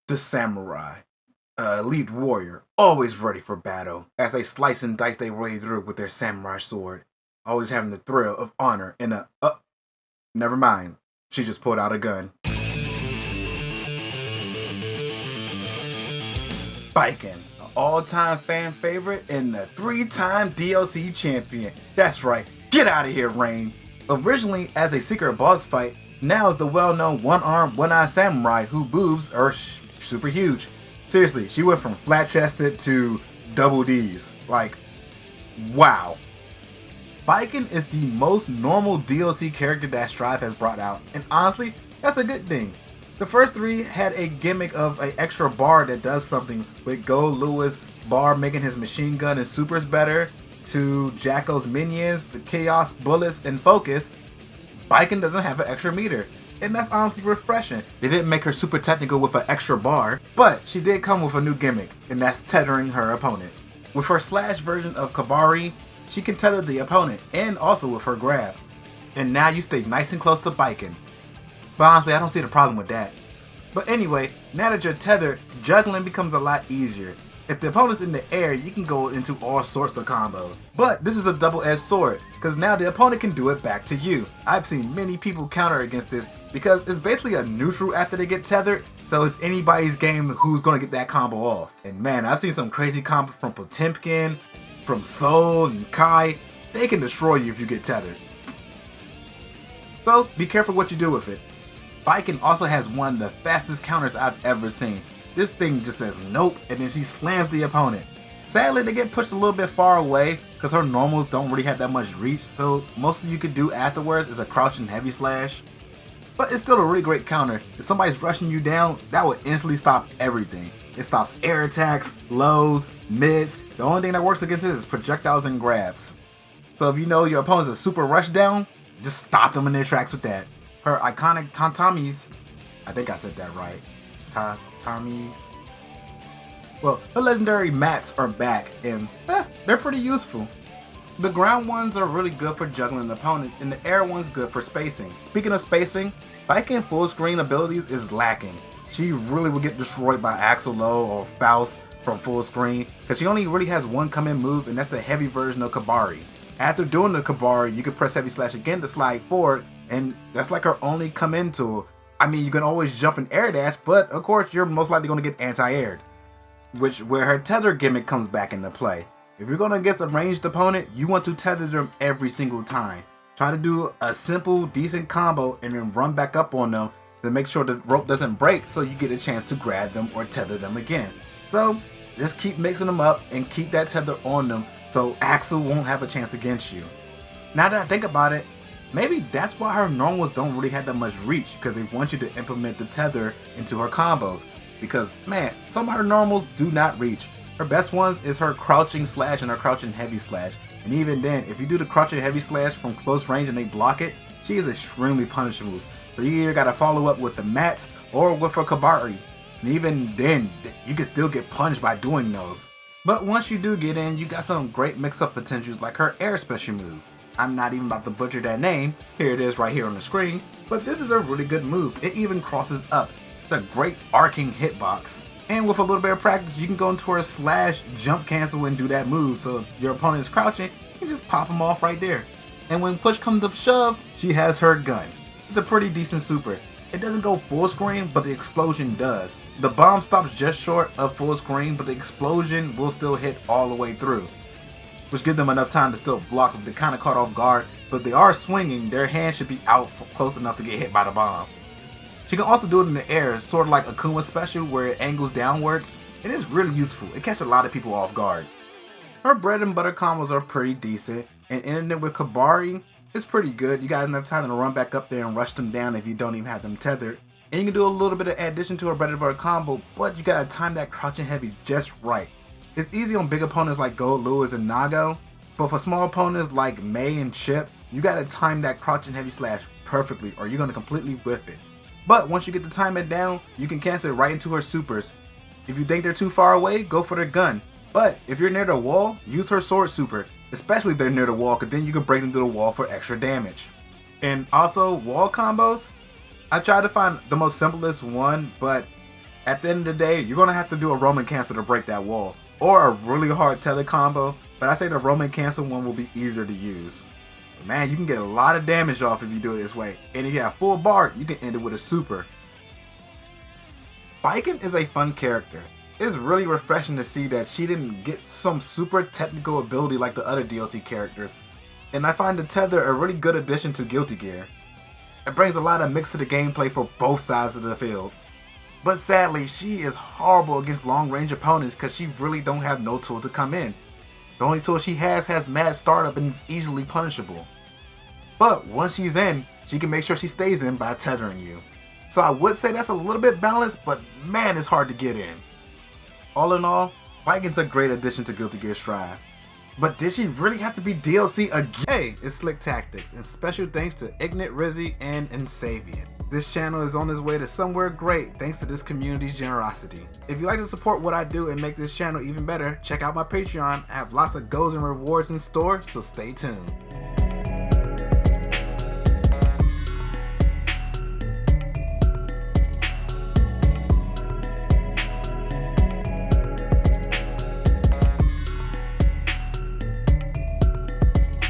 The samurai, elite warrior, always ready for battle as they slice and dice their way through with their samurai sword, always having the thrill of honor in a. Never mind. She just pulled out a gun. Baiken, an all-time fan favorite and the three-time DLC champion. That's right, get out of here, Rain. Originally as a secret boss fight, now is the well-known one-armed, one-eyed samurai whose boobs are super huge. Seriously, she went from flat-chested to double D's. Like, wow. Baiken is the most normal DLC character that Strive has brought out, and honestly, that's a good thing. The first three had a gimmick of an extra bar that does something, with Gold Lewis bar making his machine gun and supers better, to Jacko's minions, the chaos bullets and focus. Baiken doesn't have an extra meter, and that's honestly refreshing. They didn't make her super technical with an extra bar, but she did come with a new gimmick, and that's tethering her opponent. With her slash version of Kabari, she can tether the opponent, and also with her grab. And now you stay nice and close to Baiken. But honestly, I don't see the problem with that. But anyway, now that you're tethered, juggling becomes a lot easier. If the opponent's in the air, you can go into all sorts of combos. But this is a double-edged sword, because now the opponent can do it back to you. I've seen many people counter against this, because it's basically a neutral after they get tethered, so it's anybody's game who's going to get that combo off. And man, I've seen some crazy combos from Potemkin, from Soul and Kai. They can destroy you if you get tethered. So be careful what you do with it. Baiken also has one of the fastest counters I've ever seen. This thing just says nope, and then she slams the opponent. Sadly, they get pushed a little bit far away because her normals don't really have that much reach, so most you could do afterwards is a crouching heavy slash. But it's still a really great counter. If somebody's rushing you down, that will instantly stop everything. It stops air attacks, lows, mids. The only thing that works against it is projectiles and grabs. So if you know your opponent's a super rush down, just stop them in their tracks with that. Her iconic tatamis, I think I said that right, tatamis. Well, her legendary mats are back, and they're pretty useful. The ground ones are really good for juggling opponents, and the air one's good for spacing. Speaking of spacing, Baiken full screen abilities is lacking. She really will get destroyed by Axel Low or Faust from full screen, because she only really has one come in move, and that's the heavy version of Kabari. After doing the Kabari, you can press heavy slash again to slide forward, and that's like her only come in tool. I mean, you can always jump and air dash, but of course you're most likely going to get anti-aired, where her tether gimmick comes back into play. If you're going against a ranged opponent, you want to tether them every single time. Try to do a simple, decent combo and then run back up on them to make sure the rope doesn't break so you get a chance to grab them or tether them again. So just keep mixing them up and keep that tether on them so Axel won't have a chance against you. Now that I think about it, maybe that's why her normals don't really have that much reach, because they want you to implement the tether into her combos. Because man, some of her normals do not reach. Her best ones is her crouching slash and her crouching heavy slash. And even then, if you do the crouching heavy slash from close range and they block it, she is extremely punishable. So you either gotta follow up with the mats or with her Kabari. And even then, you can still get punished by doing those. But once you do get in, you got some great mix-up potentials like her air special move. I'm not even about to butcher that name. Here it is right here on the screen. But this is a really good move. It even crosses up. It's a great arcing hitbox. And with a little bit of practice, you can go into her slash, jump cancel, and do that move. So if your opponent is crouching, you can just pop them off right there. And when push comes to shove, she has her gun. It's a pretty decent super. It doesn't go full screen, but the explosion does. The bomb stops just short of full screen, but the explosion will still hit all the way through, which gives them enough time to still block if they're kind of caught off guard. But if they are swinging, their hand should be out close enough to get hit by the bomb. She can also do it in the air, sort of like Akuma's special, where it angles downwards, and it's really useful. It catches a lot of people off guard. Her bread and butter combos are pretty decent, and ending it with Kabari is pretty good. You got enough time to run back up there and rush them down if you don't even have them tethered. And you can do a little bit of addition to her bread and butter combo, but you gotta time that crouching heavy just right. It's easy on big opponents like Gold Lewis and Nago, but for small opponents like May and Chip, you gotta time that crouching heavy slash perfectly or you're gonna completely whiff it. But once you get the time it down, you can cancel it right into her supers. If you think they're too far away, go for their gun. But if you're near the wall, use her sword super, especially if they're near the wall, because then you can break them through the wall for extra damage. And also, wall combos, I tried to find the most simplest one, but At the end of the day, you're going to have to do a Roman cancel to break that wall, or a really hard tether combo, but I say the Roman cancel one will be easier to use. But man, you can get a lot of damage off if you do it this way, and if you have full bar, you can end it with a super. Baiken is a fun character. It's really refreshing to see that she didn't get some super technical ability like the other DLC characters, and I find the tether a really good addition to Guilty Gear. It brings a lot of mix to the gameplay for both sides of the field. But sadly, she is horrible against long range opponents because she really don't have no tool to come in. The only tool she has mad startup and is easily punishable. But once she's in, she can make sure she stays in by tethering you. So I would say that's a little bit balanced, but man, it's hard to get in. All in all, Baiken's a great addition to Guilty Gear Strive. But did she really have to be DLC again? Hey, it's Slick Tactics, and special thanks to Ignit, Rizzy, and Insavian. This channel is on its way to somewhere great thanks to this community's generosity. If you'd like to support what I do and make this channel even better, check out my Patreon. I have lots of goals and rewards in store, so stay tuned.